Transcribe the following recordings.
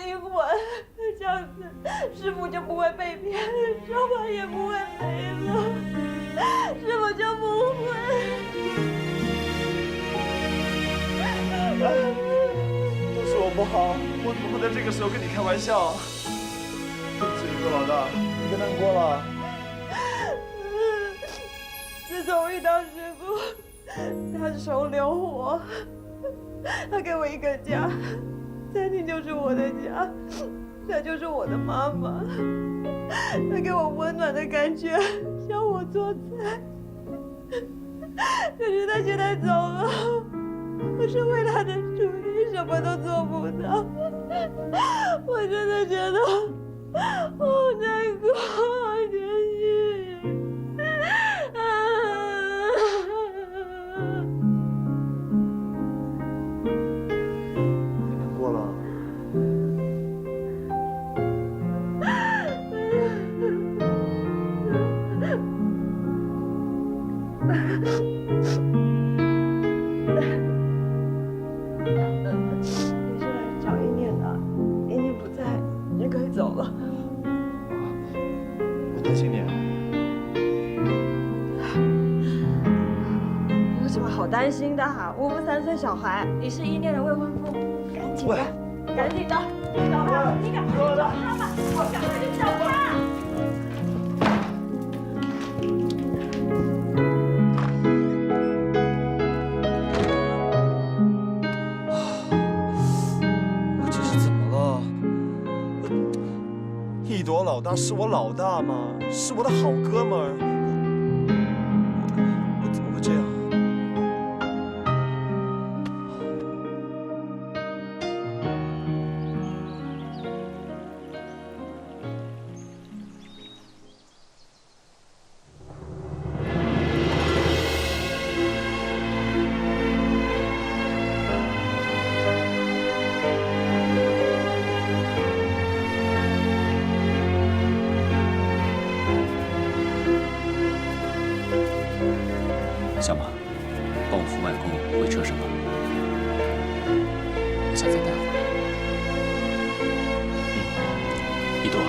一婚，这样子师傅就不会被骗，烧饭也不会没了，师傅就不会。都是我不好，我怎么会在这个时候跟你开玩笑？对不起，一多老大，你别难过了。自从遇到师傅，他手留我，他给我一个家，餐厅就是我的家，他就是我的妈妈，他给我温暖的感觉，教我做菜。可是他现在走了，我是为他的主意，什么都做不到。我真的觉得好难过，天宇。别难过了。你是来找一念的，一念不在，你可以走了。我担心你。有什么好担心的哈？我们3岁小孩，你是一念的未婚夫，赶紧的，赶紧的，找他，你赶快去找他吧，你赶快去找他。我这是怎么了？一朵老大是我老大吗？是我的好哥们儿。我怎么会这样？小马，帮我扶外公回车上吧，我想再待会儿。一朵。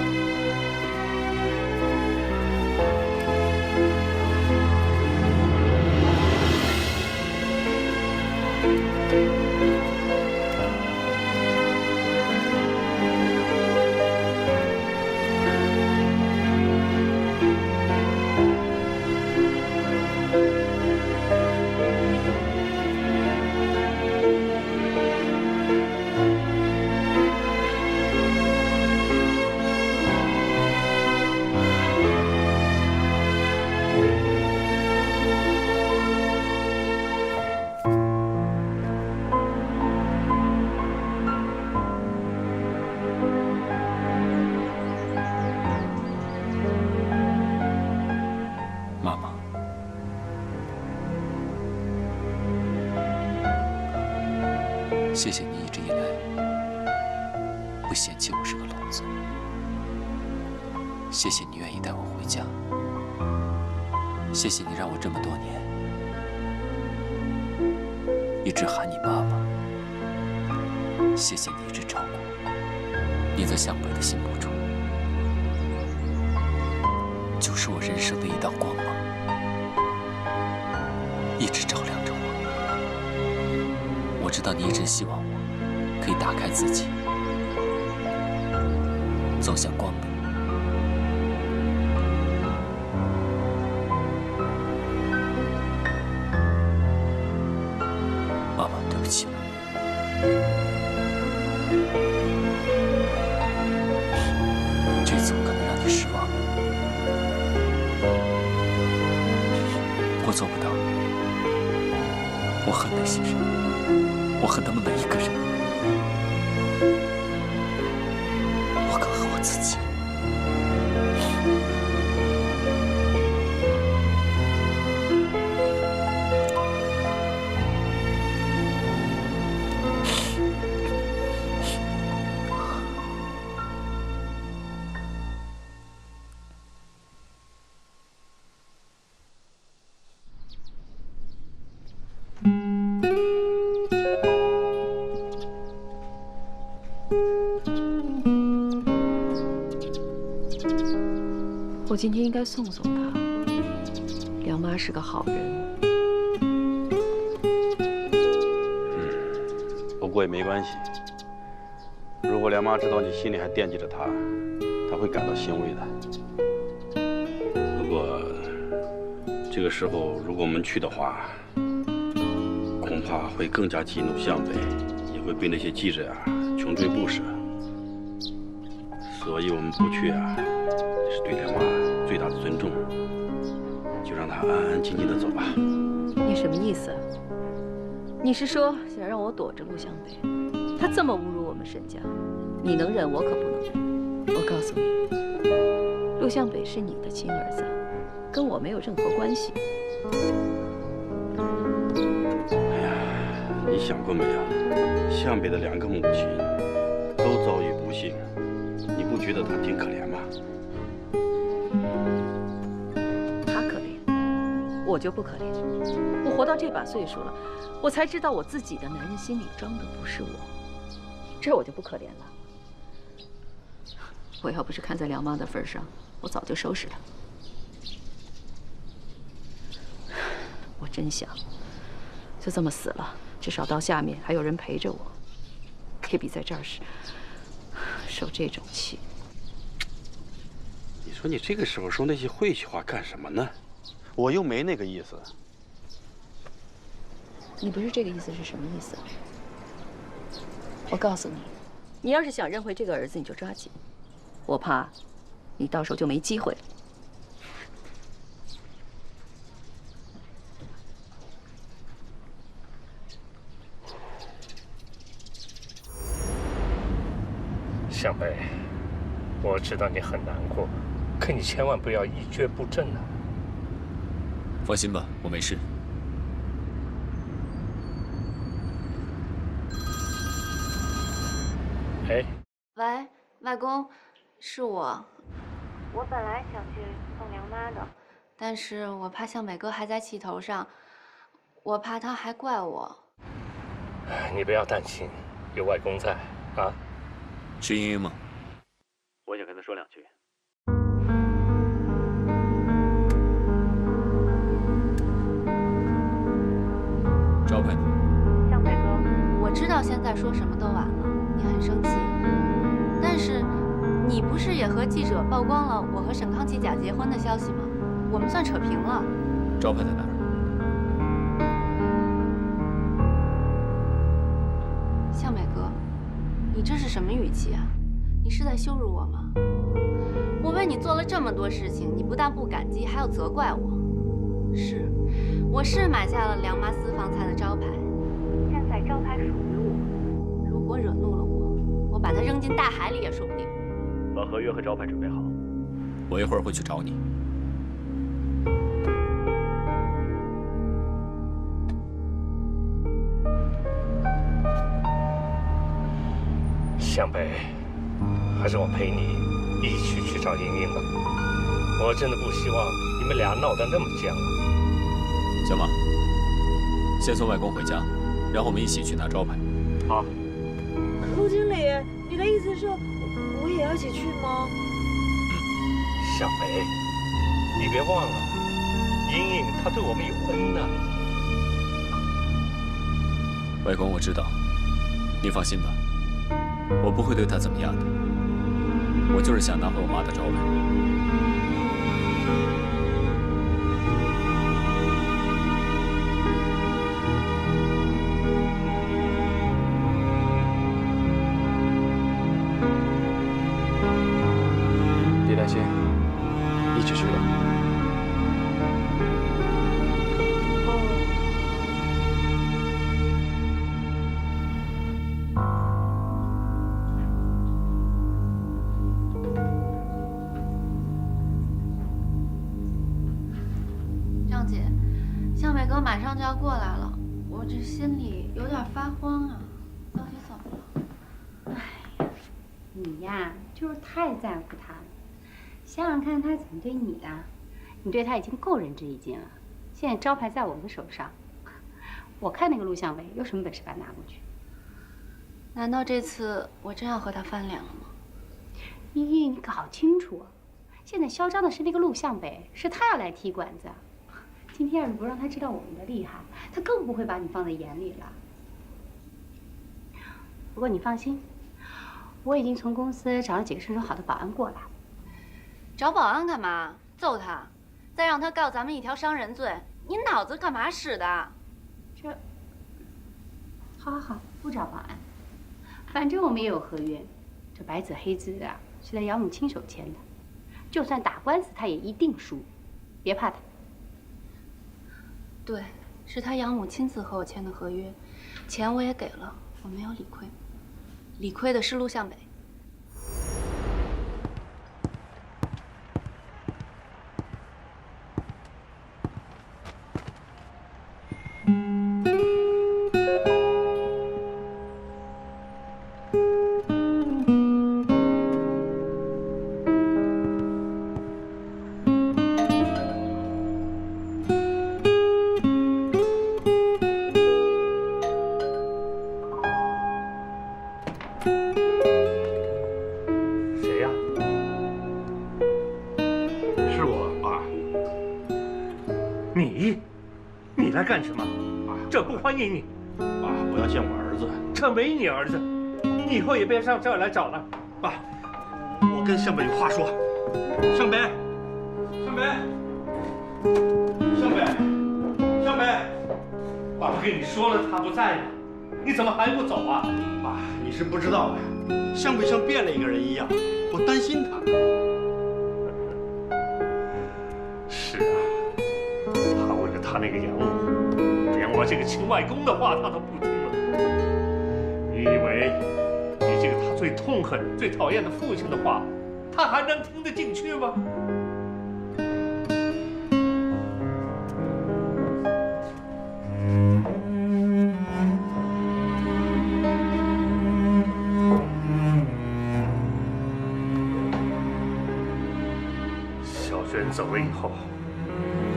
妈妈，谢谢你一直以来不嫌弃我是个聋子，谢谢你愿意带我回家，谢谢你让我这么多年一直喊你爸爸，谢谢你一直照顾我，你在湘北的心目中就是我人生的一道光芒，一直照亮着我。我知道你一直希望我可以打开自己，走向光明。妈妈，对不起了。这次我可能让你失望了。我做不到，我恨那些人，我恨他们每一个人，我更恨我自己。我今天应该送送他。梁妈是个好人。不过也没关系。如果梁妈知道你心里还惦记着她，她会感到欣慰的。不过这个时候如果我们去的话，恐怕会更加激怒向北，也会被那些记者穷追不舍。所以我们不去这是对梁妈最大的尊重。就让她安安静静的走吧。你什么意思？你是说想让我躲着陆向北？他这么侮辱我们沈家，你能忍，我可不能忍。我告诉你，陆向北是你的亲儿子，跟我没有任何关系。哎呀，你想过没有？向北的2个母亲都遭遇不幸，你不觉得他挺可怜吗？他可怜，我就不可怜。我活到这把岁数了，我才知道我自己的男人心里装的不是我，这我就不可怜了。我要不是看在梁妈的份上，我早就收拾他。我真想就这么死了，至少到下面还有人陪着我，也比在这儿受这种气。你说你这个时候说那些晦气话干什么呢？我又没那个意思。你不是这个意思是什么意思？我告诉你，你要是想认回这个儿子，你就抓紧，我怕你到时候就没机会了。向北，我知道你很难过，可你千万不要一蹶不振啊！放心吧，我没事。哎，喂，外公，是我。我本来想去送梁妈的，但是我怕向北哥还在气头上，我怕他还怪我。你不要担心，有外公在啊。是英英吗？我想跟他说2句。招牌呢？向北哥，我知道现在说什么都晚了，你很生气，但是你不是也和记者曝光了我和沈康琪假结婚的消息吗？我们算扯平了。招牌在哪儿？向北哥，你这是什么语气啊？你是在羞辱我吗？我为你做了这么多事情，你不但不感激，还要责怪我。是，我是买下了梁妈私房菜的招牌，现在招牌属于我。如果惹怒了我，我把它扔进大海里也说不定。把合约和招牌准备好，我一会儿会去找你。向北，还是我陪你一起去找英英吧。我真的不希望你们俩闹得那么僵。小马，先送外公回家，然后我们一起去拿招牌。好。陆经理，你的意思是我也要一起去吗？向北，你别忘了，英英她对我们有恩呢。外公，我知道，你放心吧，我不会对她怎么样的。我就是想拿回我妈的招牌。别担心，一起去吧。张姐，向北哥马上就要过来了，我这心里有点发慌啊。到底怎么了？哎呀，你呀，就是太在乎他了。想想看他怎么对你的，你对他已经够仁至义尽了。现在招牌在我的手上，我看那个陆向北有什么本事把他拿过去？难道这次我真要和他翻脸了吗？依依，你搞清楚啊！现在嚣张的是那个陆向北，是他要来踢馆子。今天要是不让他知道我们的厉害，他更不会把你放在眼里了。不过你放心，我已经从公司找了几个身手好的保安过来。找保安干嘛？揍他，再让他告咱们一条伤人罪。你脑子干嘛使的？这，好，不找保安，反正我们也有合约，这白纸黑字的是他养母亲手签的，就算打官司他也一定输，别怕他。对，是他养母亲自和我签的合约，钱我也给了，我没有理亏，理亏的是陆向北。你来干什么？这不欢迎你。爸，我要见我儿子。这没你儿子，你以后也别上这儿来找了。爸，我跟向北有话说。向北，向北，向北，向北。爸跟你说了，他不在呢，你怎么还不走啊？爸，你是不知道呀，向北像变了一个人一样，我担心他。是啊，他为了他那个养母，连我这个亲外公的话他都不听了。你以为你这个他最痛恨、最讨厌的父亲的话，他还能听得进去吗？小轩走了以后，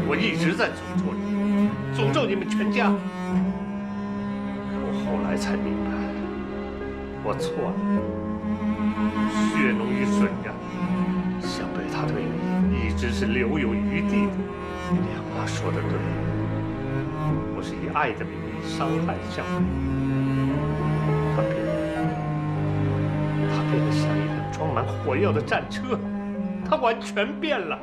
我一直在诅咒你，诅咒你们全家。我后来才明白，我错了，血浓于水呀。向北他对你一直是留有余地的。梁妈说的对，我是以爱的名义伤害向北，他变得像一辆装满火药的战车，他完全变了。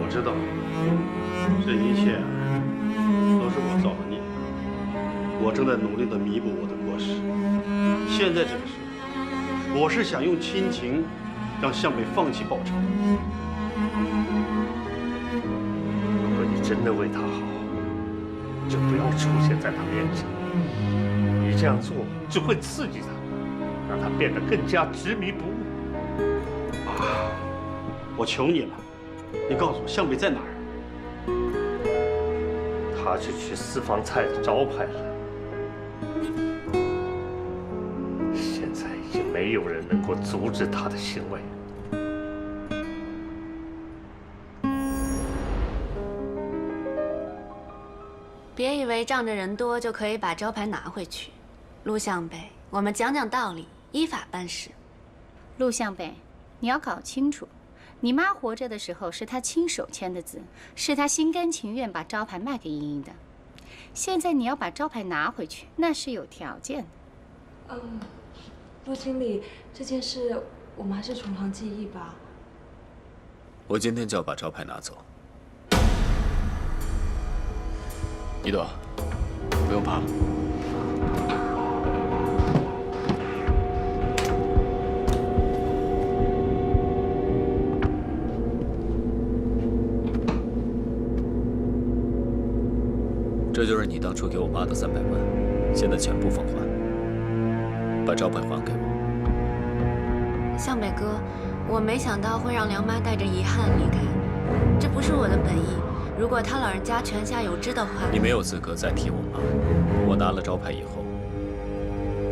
我知道，这一切都是我造的孽。我正在努力地弥补我的过失。现在这个时候，我是想用亲情让向北放弃报仇。如果你真的为他好，就不要出现在他面前。你这样做只会刺激他，让他变得更加执迷不悟。啊，我求你了，你告诉我向北在哪儿？他是去私房菜的招牌了。现在已经没有人能够阻止他的行为。别以为仗着人多就可以把招牌拿回去。陆向北，我们讲讲道理，依法办事。陆向北，你要搞清楚，你妈活着的时候是她亲手签的字，是她心甘情愿把招牌卖给莹莹的。现在你要把招牌拿回去，那是有条件的。陆经理，这件事我们还是从长计议吧。我今天就要把招牌拿走。一朵，不用怕。这就是你当初给我妈的300万，现在全部奉还。把招牌还给我。向北哥，我没想到会让梁妈带着遗憾离开，这不是我的本意。如果她老人家泉下有知的话，你没有资格再提我妈。我拿了招牌以后，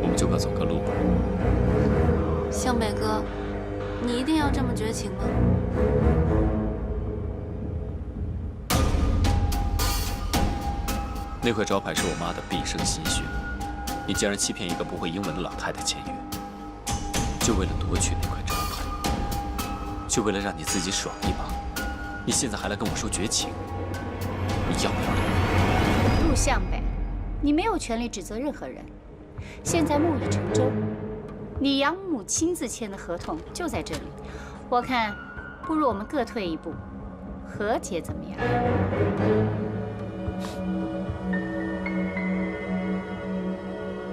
我们就各走各路吧。向北哥，你一定要这么绝情吗？那块招牌是我妈的毕生心血，你竟然欺骗一个不会英文的老太太签约，就为了夺取那块招牌，就为了让你自己爽一把。你现在还来跟我说绝情，你要不要脸？陆向北，你没有权利指责任何人。现在木已成舟，你养母亲自签的合同就在这里。我看，不如我们各退一步，和解怎么样？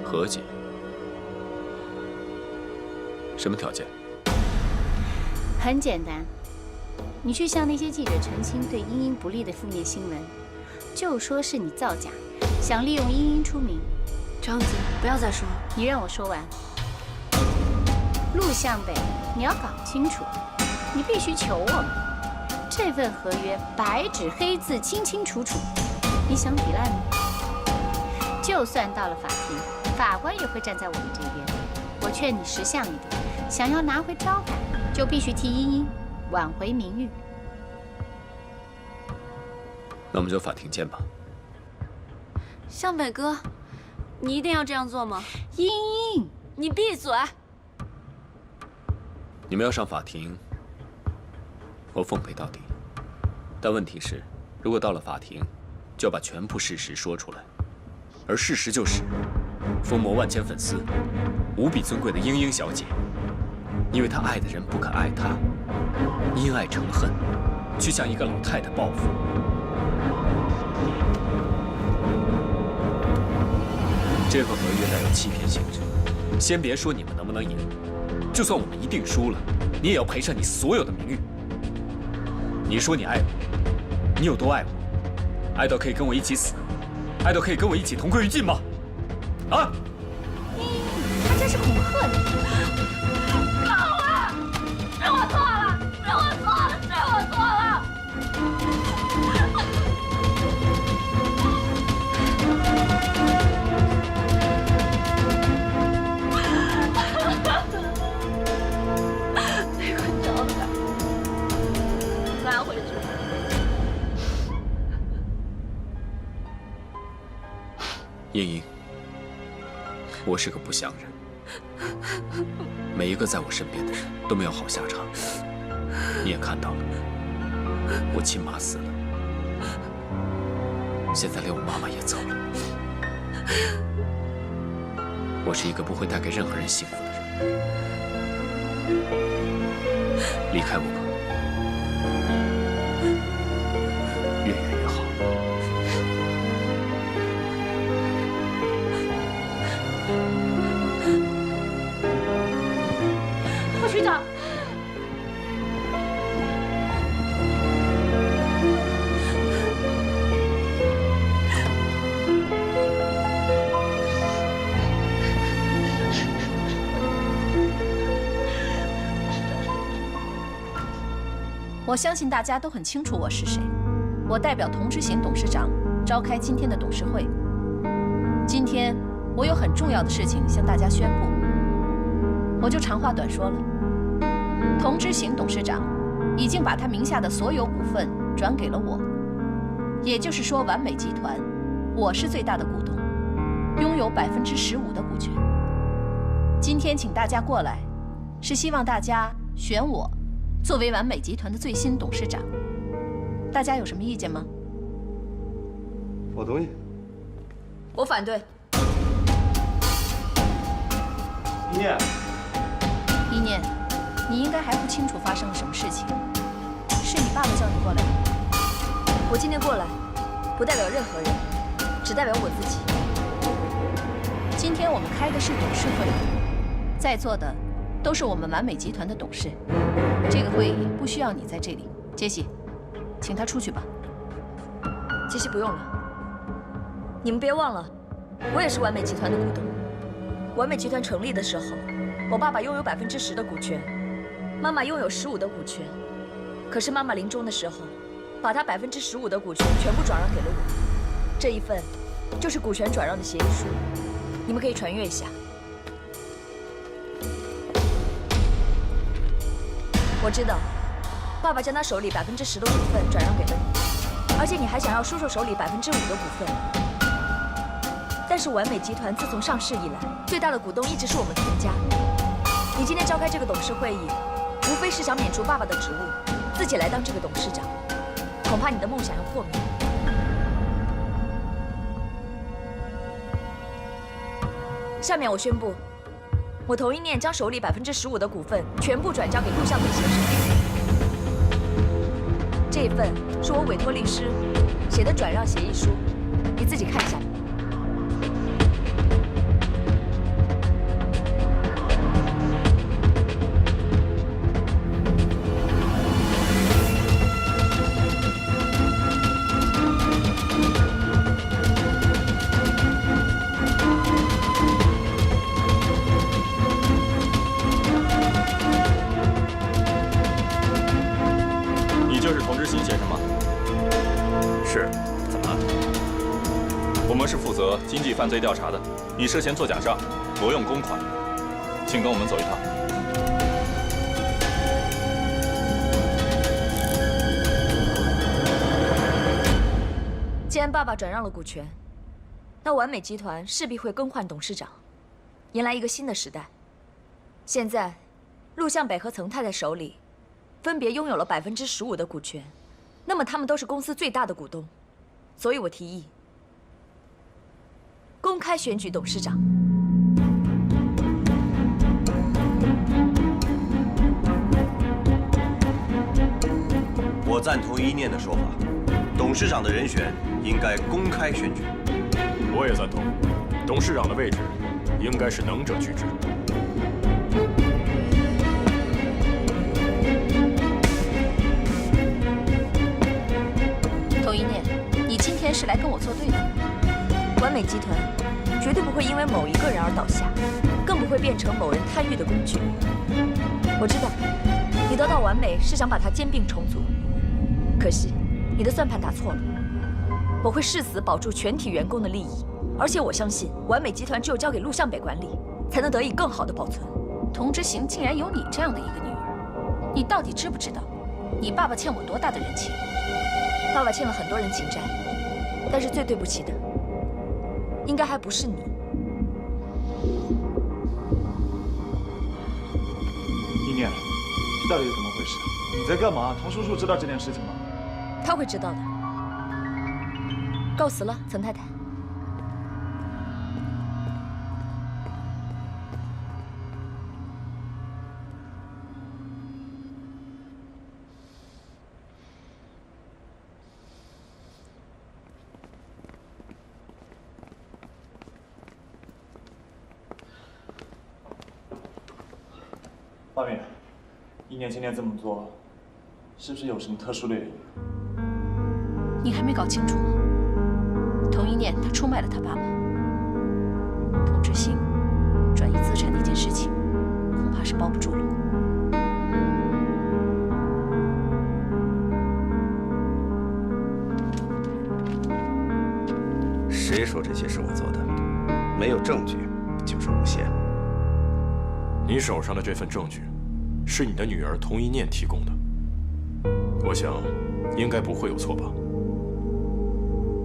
和解？什么条件？很简单，你去向那些记者澄清对茵茵不利的负面新闻，就说是你造假，想利用茵茵出名。张姐，不要再说。你让我说完。陆向北，你要搞清楚，你必须求我们。这份合约白纸黑字，清清楚楚，你想抵赖吗？就算到了法庭，法官也会站在我们这边。我劝你识相一点，想要拿回招牌，就必须替茵茵挽回名誉。那我们就法庭见吧。向北哥，你一定要这样做吗？茵茵，你闭嘴！你们要上法庭，我奉陪到底。但问题是，如果到了法庭，就要把全部事实说出来。而事实就是，疯魔万千粉丝，无比尊贵的茵茵小姐，因为她爱的人不肯爱她，因爱成恨，去向一个老太太报复。这份合约带有欺骗性质，先别说你们能不能赢，就算我们一定输了，你也要赔上你所有的名誉。你说你爱我，你有多爱我？爱到可以跟我一起死，爱到可以跟我一起同归于尽吗？啊！他这是恐吓你。放我！是我错了，是我错了，是我错了。那块招牌拿回去。茵茵，我是个不祥人，每一个在我身边的人都没有好下场。你也看到了，我亲妈死了，现在连我妈妈也走了。我是一个不会带给任何人幸福的人，离开我吧，越远越好。副局长，我相信大家都很清楚我是谁。我代表同知行董事长召开今天的董事会。今天我有很重要的事情向大家宣布，我就长话短说了。同知行董事长已经把他名下的所有股份转给了我，也就是说，完美集团我是最大的股东，拥有15%的股权。今天请大家过来，是希望大家选我作为完美集团的最新董事长。大家有什么意见吗？我同意。我反对。一念，一念，你应该还不清楚发生了什么事情。是你爸爸叫你过来的。我今天过来，不代表任何人，只代表我自己。今天我们开的是董事会，在座的都是我们完美集团的董事。这个会议不需要你在这里，杰西，请他出去吧。杰西不用了，你们别忘了，我也是完美集团的股东。完美集团成立的时候，我爸爸拥有10%的股权，妈妈拥有15%的股权。可是妈妈临终的时候，把她15%的股权全部转让给了我。这一份就是股权转让的协议书，你们可以传阅一下。我知道，爸爸将他手里10%的股份转让给了你，而且你还想要叔叔手里5%的股份。但是完美集团自从上市以来，最大的股东一直是我们童家。你今天召开这个董事会议，无非是想免除爸爸的职务，自己来当这个董事长。恐怕你的梦想要破灭。下面我宣布，我童一念将手里15%的股份全部转交给陆向北先生。这一份是我委托律师写的转让协议书，你自己看一下。你就是童之新先生吗？是，怎么了？我们是负责经济犯罪调查的，你涉嫌做假账、挪用公款，请跟我们走一趟。既然爸爸转让了股权，那完美集团势必会更换董事长，迎来一个新的时代。现在，陆向北和曾太太手里分别拥有了15%的股权，那么他们都是公司最大的股东，所以我提议公开选举董事长。我赞同一念的说法，董事长的人选应该公开选举。我也赞同，董事长的位置应该是能者居之。童一念，你今天是来跟我作对的。完美集团绝对不会因为某一个人而倒下，更不会变成某人贪欲的工具。我知道，你得到完美是想把它兼并重组，可惜你的算盘打错了。我会誓死保住全体员工的利益，而且我相信完美集团只有交给陆向北管理，才能得以更好的保存。童之行竟然有你这样的一个女儿，你到底知不知道，你爸爸欠我多大的人情？爸爸欠了很多人情债，但是最对不起的，应该还不是你。一念，这到底是怎么回事？你在干嘛？童叔叔知道这件事情吗？他会知道的。告辞了，曾太太。花明，一念今天这么做，是不是有什么特殊的原因？你还没搞清楚吗？童一念他出卖了他爸爸，童之行转移资产那件事情，恐怕是包不住了。谁说这些是我做的？没有证据就是诬陷。你手上的这份证据，是你的女儿童一念提供的，我想应该不会有错吧？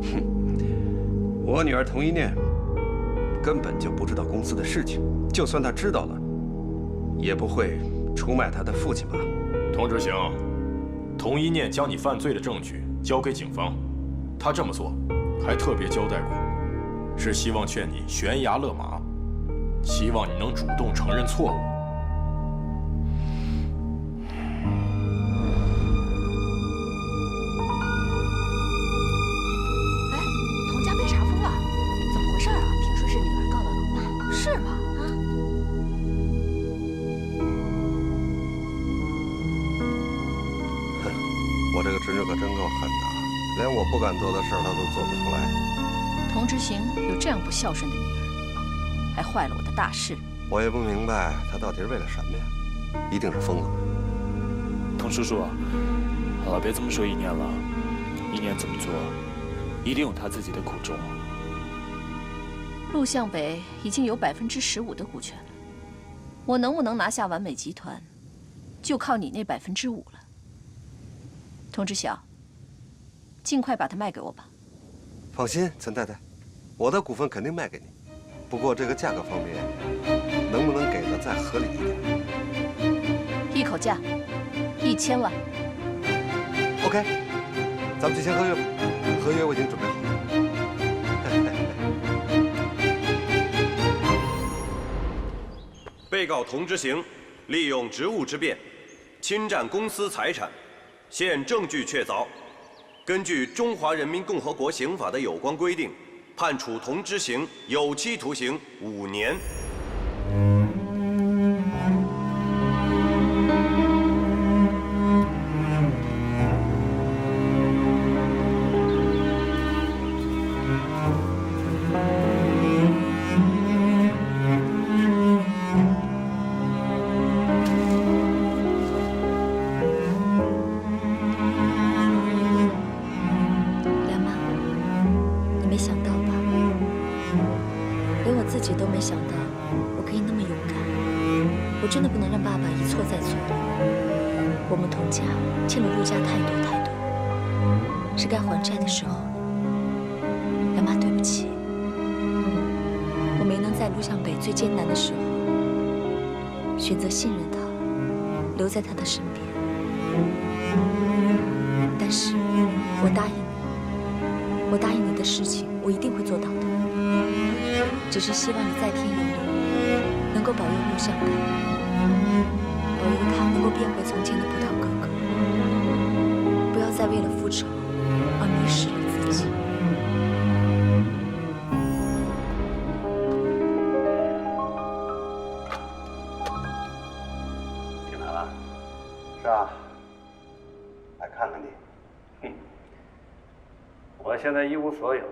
哼，我女儿童一念根本就不知道公司的事情，就算她知道了，也不会出卖她的父亲吧？童之行，童一念将你犯罪的证据交给警方，他这么做还特别交代过，是希望劝你悬崖勒马，希望你能主动承认错误。童家被查封了，怎么回事啊？听说是女儿告了老爸，是吗？啊？哼，我这个侄女可真够狠的，连我不敢做的事儿她都做不出来。童之行有这样不孝顺的女儿，还坏了我的大事。我也不明白她到底是为了什么呀？一定是疯了。童叔叔啊，好了，别这么说一念了，一念这么做，一定有他自己的苦衷。陆向北已经有15%的股权了，我能不能拿下完美集团，就靠你那5%了。童知晓，尽快把它卖给我吧。放心，陈太太，我的股份肯定卖给你，不过这个价格方面，能不能给的再合理一点？一口价，1000万。OK， 咱们就签合约吧。合约我已经准备好了。被告童之行利用职务之便，侵占公司财产，现证据确凿。根据《中华人民共和国刑法》的有关规定，判处童之行有期徒刑5年。真的不能让爸爸一错再错。我们童家欠了陆家太多，是该还债的时候了。梁妈，对不起，我没能在陆向北最艰难的时候选择信任他，留在他的身边。但是我答应你，我答应你的事情，我一定会做到的。只是希望你在天有灵，能够保佑陆向北。保佑他能够变回从前的葡萄哥哥，不要再为了复仇而迷失了自己。你来了？是啊，来看看你。哼，我现在一无所有，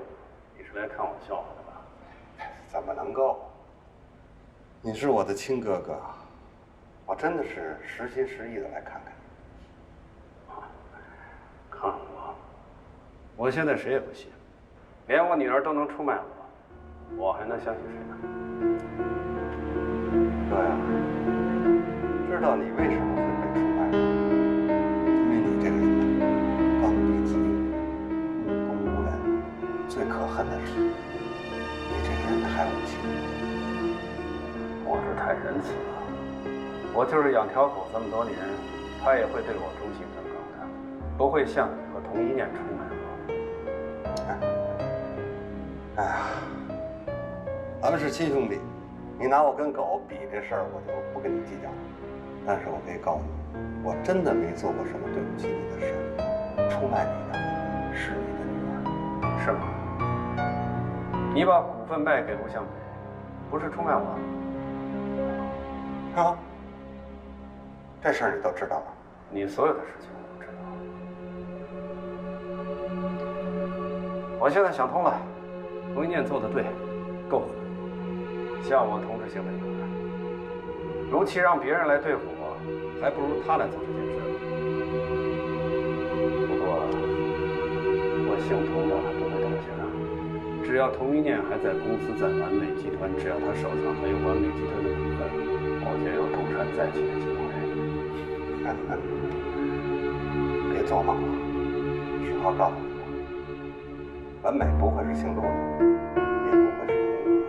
你是来看我笑话的吧？怎么能够？你是我的亲哥哥。我真的是实心实意的来看看你。看我现在谁也不信，连我女儿都能出卖我还能相信谁呢？哥呀，知道你为什么会被出卖吗？因为你这个人刚愎自用、目空无人，最可恨的是，你这个人太无情了。我是太仁慈了。我就是养条狗这么多年，它也会对我忠心耿耿的，不会像你和童一念出卖我。哎呀，咱们是亲兄弟，你拿我跟狗比这事儿，我就不跟你计较了。但是我可以告诉你，我真的没做过什么对不起你的事。出卖你的是你的女儿，是吗？你把股份卖给陆向北，不是出卖我？啊？这事儿你都知道了？你所有的事情我都知道。我现在想通了，童一念做的对，够狠。像我童之行的女儿，如其让别人来对付我，还不如他来做这件事。不过，我姓童的不会倒下。只要童一念还在公司，在完美集团，只要他手上还有完美集团的股份，我就有东山再起的机会。别做梦了，实话告诉你吧，完美不会是姓陆的，也不会是童一念。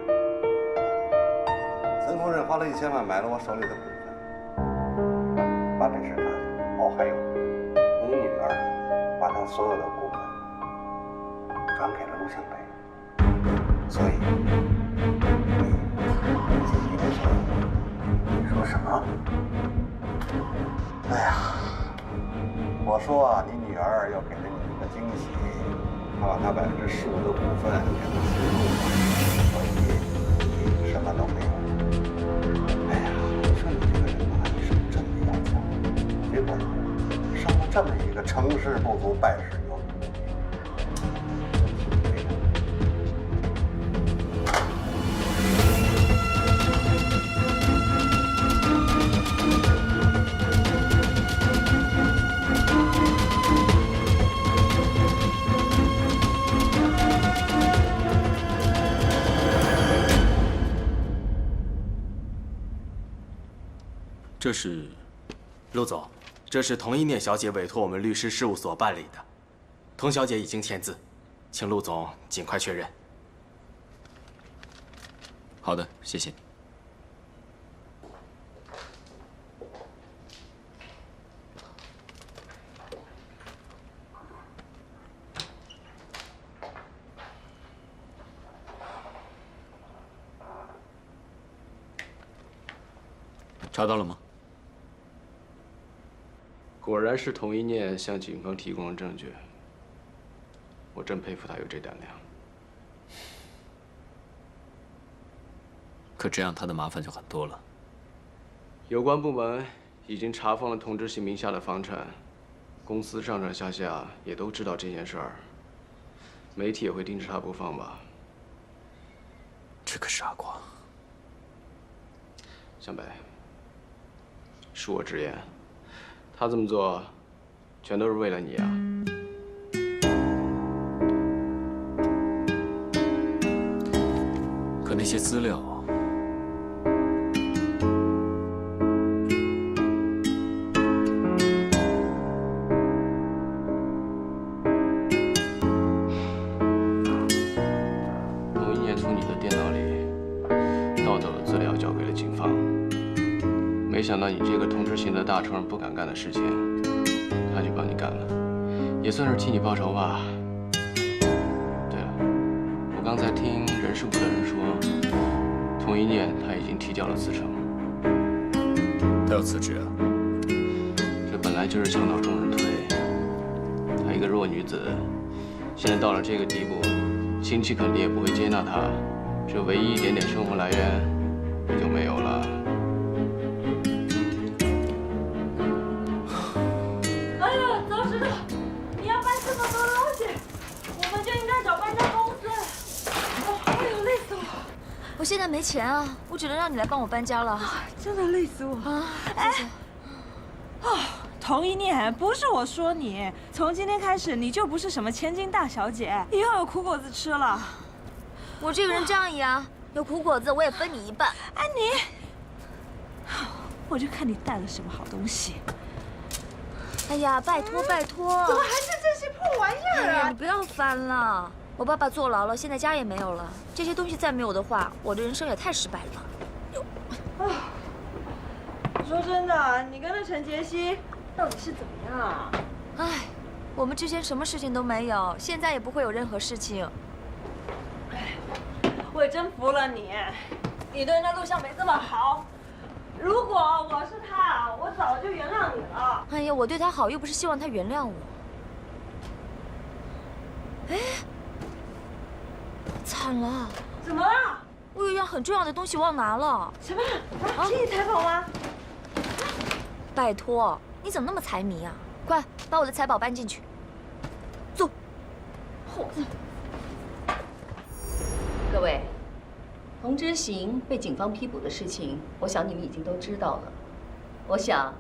岑夫人花了1000万买了我手里的股份，把这事干了。哦，还有，你女儿把她所有的股份转给了陆向北，所以你说什么？哎呀，我说啊，你女儿要给了你一个惊喜，她把她15%的股份给了新陆，所以你什么都没有。哎呀，我说你这个人啊，你是真的要强，结果生了这么一个成事不足败事有余的女儿。这是，陆总，这是童一念小姐委托我们律师事务所办理的，童小姐已经签字，请陆总尽快确认。好的，谢谢你。查到了吗？果然是童一念向警方提供了证据。我真佩服他有这胆量。可这样他的麻烦就很多了。有关部门已经查封了童之行名下的房产，公司上上下下也都知道这件事儿，媒体也会盯着他不放吧？这个傻瓜。向北，恕我直言，他这么做，全都是为了你啊！可那些资料，童一念从你的电脑里盗走的资料交给了警方，没想到你这个童之行的大成不敢干的事情，他就帮你干了，也算是替你报仇吧。对了，我刚才听人事部的人说，童一念他已经提交了辞呈。他要辞职啊？这本来就是墙倒众人推，她一个弱女子，现在到了这个地步，亲戚肯定也不会接纳她，这唯一一点点生活来源也就没有了。哎呀，早知道你要搬这么多东西，我们就应该找搬家公司。哎呦，累死我！我现在没钱啊，我只能让你来帮我搬家了。真的累死我啊！哎，哦，童一念，不是我说你，从今天开始你就不是什么千金大小姐，以后有苦果子吃了。我这个人仗义啊，有苦果子我也分你一半。哎你，我就看你带了什么好东西。哎呀，拜托拜托！怎么还是这些破玩意儿啊？哎呀，你不要翻了。我爸爸坐牢了，现在家也没有了。这些东西再没有的话，我的人生也太失败了。啊，说真的，你跟那陈杰西到底是怎么样啊？哎，我们之间什么事情都没有，现在也不会有任何事情。哎，我也真服了你，你对那陆向北这么好。如果我是他，我早就原谅你了。哎呀，我对他好，又不是希望他原谅我。哎，惨了！怎么了？我有一样很重要的东西忘拿了。什么？啊，请你采访吗？拜托，你怎么那么财迷啊？快把我的财宝搬进去。走。各位，童之行被警方批捕的事情，我想你们已经都知道了。我想，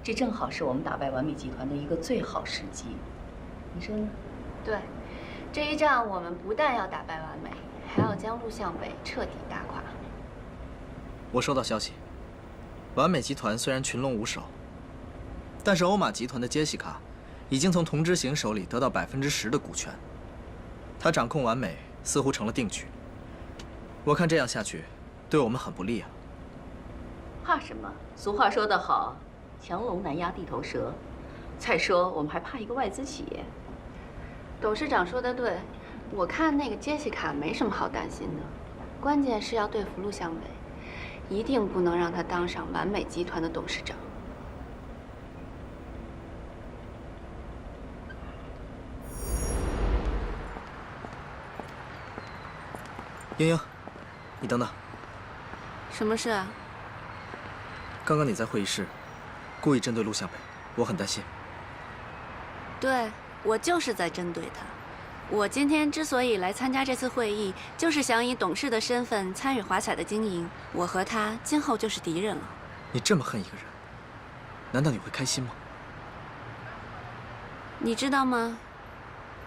这正好是我们打败完美集团的一个最好时机。你说呢？对，这一仗我们不但要打败完美，还要将陆向北彻底打垮。我收到消息，完美集团虽然群龙无首，但是欧玛集团的杰西卡已经从童之行手里得到10%的股权，他掌控完美似乎成了定局。我看这样下去，对我们很不利啊。怕什么？俗话说得好，强龙难压地头蛇。再说，我们还怕一个外资企业。董事长说的对，我看那个杰西卡没什么好担心的，关键是要对付陆向北，一定不能让他当上完美集团的董事长。英英，你等等。什么事啊？刚刚你在会议室故意针对陆向北，我很担心。对，我就是在针对他。我今天之所以来参加这次会议，就是想以董事的身份参与华彩的经营。我和他今后就是敌人了。你这么恨一个人，难道你会开心吗？你知道吗？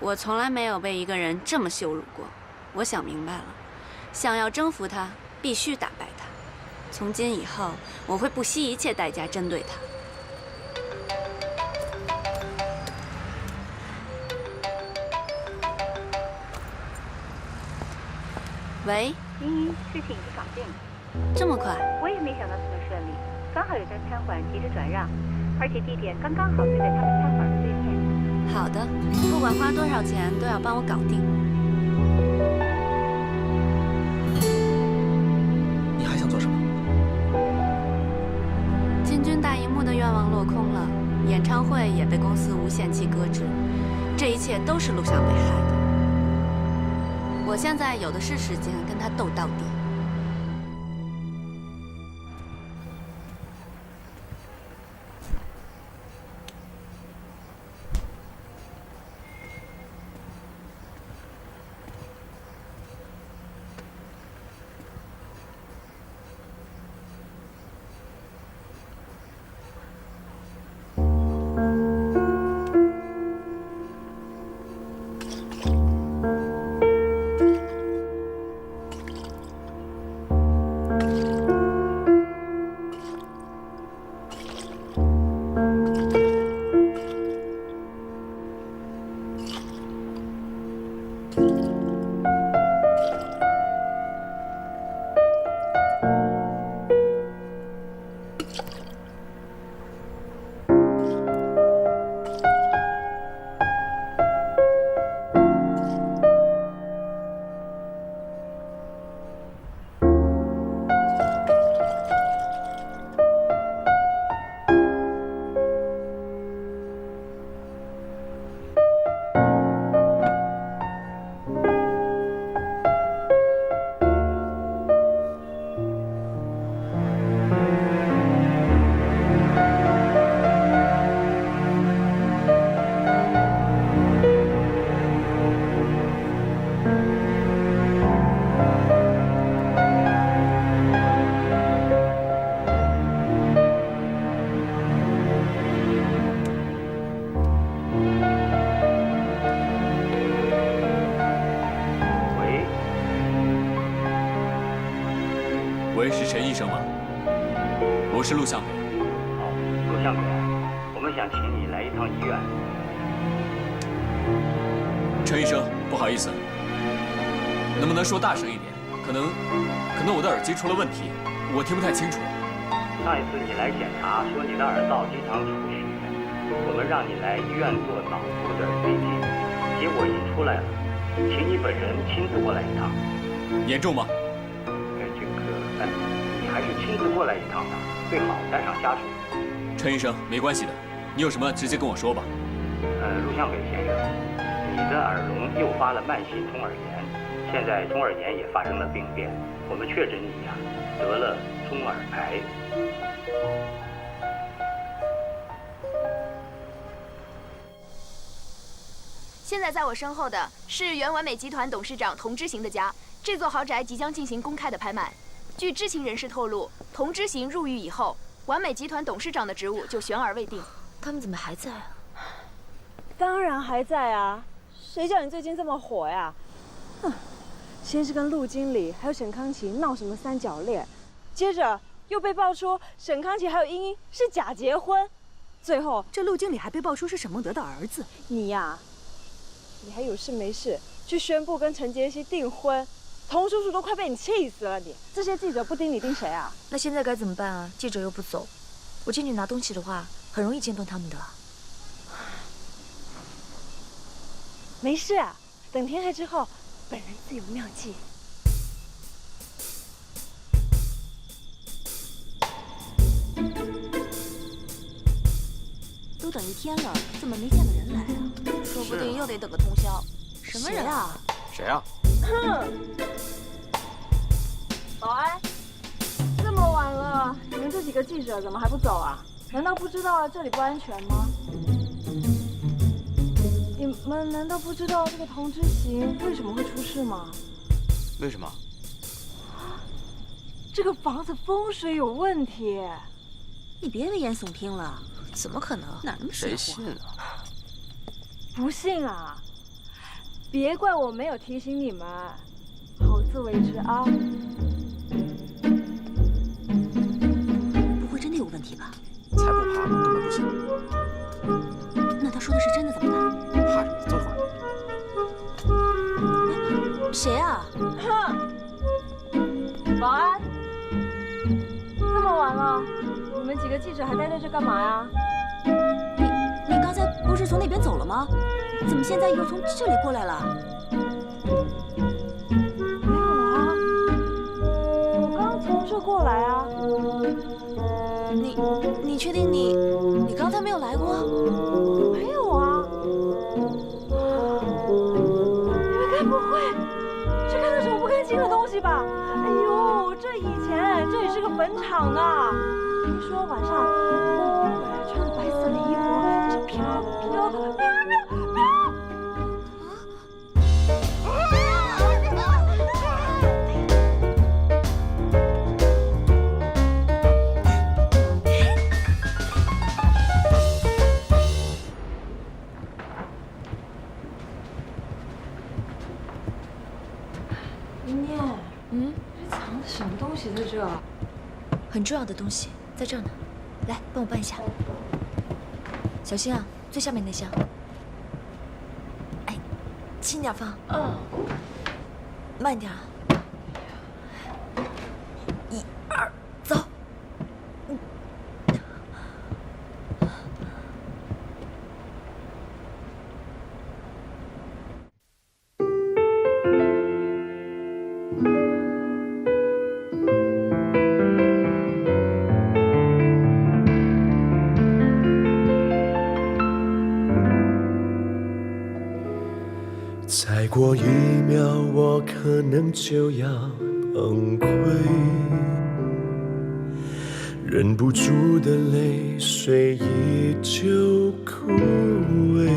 我从来没有被一个人这么羞辱过。我想明白了，想要征服他，必须打败他。从今以后，我会不惜一切代价针对他。喂，莹莹，事情已经搞定了。这么快？我也没想到这么顺利，刚好有家餐馆急着转让，而且地点刚刚好就在他们餐馆的对面。好的，不管花多少钱都要帮我搞定。你还想做什么？进军大荧幕的愿望落空了，演唱会也被公司无限期搁置，这一切都是陆向北害的。我现在有的是时间跟他斗到底。喂，是陈医生吗？我是陆向北。哦，陆向北，我们想请你来一趟医院。陈医生，不好意思，能不能说大声一点？可能我的耳机出了问题，我听不太清楚。上一次你来检查说你的耳道经常出血，我们让你来医院做脑部的推进，结果已经出来了，请你本人亲自过来一趟。严重吗？你还是亲自过来一趟吧，最好带上家属。陈医生，没关系的，你有什么直接跟我说吧。陆向北先生，你的耳聋诱发了慢性中耳炎，现在中耳炎也发生了病变，我们确诊你得了中耳癌。现在在我身后的是原完美集团董事长童之行的家，这座豪宅即将进行公开的拍卖。据知情人士透露，童之行入狱以后，完美集团董事长的职务就悬而未定。他们怎么还在啊？当然还在啊！谁叫你最近这么火呀？哼，先是跟陆经理还有沈康琪闹什么三角恋，接着又被爆出沈康琪还有英英是假结婚，最后这陆经理还被爆出是沈梦德的儿子。你呀，你还有事没事去宣布跟陈杰希订婚？童叔叔都快被你气死了！你这些记者不盯你盯谁啊？那现在该怎么办啊？记者又不走，我进去拿东西的话，很容易惊动他们的。没事啊，等天黑之后，本人自有妙计。都等一天了，怎么没见个人来啊？说不定又得等个通宵。什么人啊？谁啊？哼！保安，这么晚了，你们这几个记者怎么还不走啊？难道不知道这里不安全吗？你们难道不知道这个童之行为什么会出事吗？为什么？这个房子风水有问题。你别危言耸听了，怎么可能？哪那么邪乎？谁信啊？不信啊？别怪我没有提醒你们，好自为之啊。不会真的有问题吧？才不怕呢，根本不信。那他说的是真的怎么办？怕什么？坐会儿。谁啊？哼，保安，这么晚了，你们几个记者还待在这干嘛呀？你刚才不是从那边走了吗？怎么现在又从这里过来了？没有啊，我刚从这过来啊。你确定你刚才没有来过？没有啊。你们该不会是看到什么不干净的东西吧？哎呦，这以前这里是个坟场呢。听说晚上穿着白色的衣服，在这飘飘飘飘飘。一念，这藏的什么东西在这？很重要的东西在这儿呢，来帮我搬一下。小心啊，最下面那箱。哎，轻点放。慢点啊。1、2，走。再过1秒，我可能就要崩溃，忍不住的泪水依旧枯萎。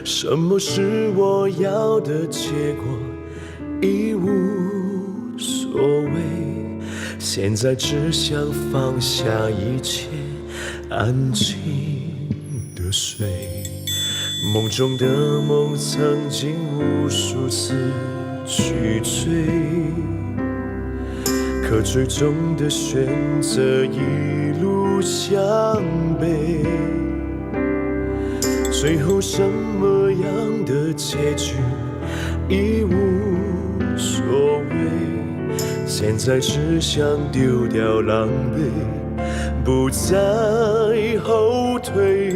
什么是我要的结果，已无所谓。现在只想放下一切，安静的睡。梦中的梦曾经无数次去追，可最终的选择一路向北。最后什么样的结局已无所谓，现在只想丢掉狼狈，不再后退。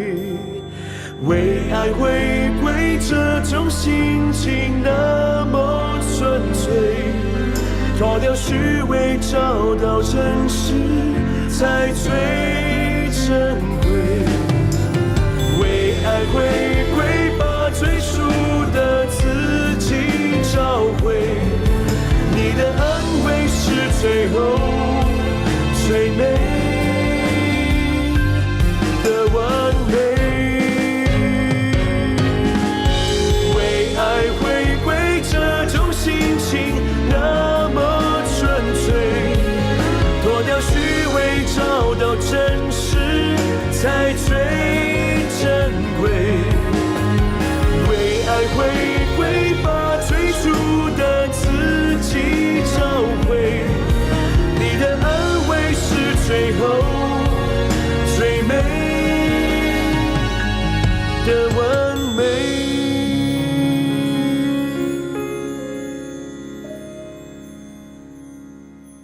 为爱回归，这种心情那么纯粹，脱掉虚伪，找到真实才最珍贵。为爱回归，把最初的自己找回，你的安慰是最后最美的完美。那么纯粹，脱掉虚伪，找到真实才最珍贵。为爱回归，把最初的自己找回，你的安慰是最后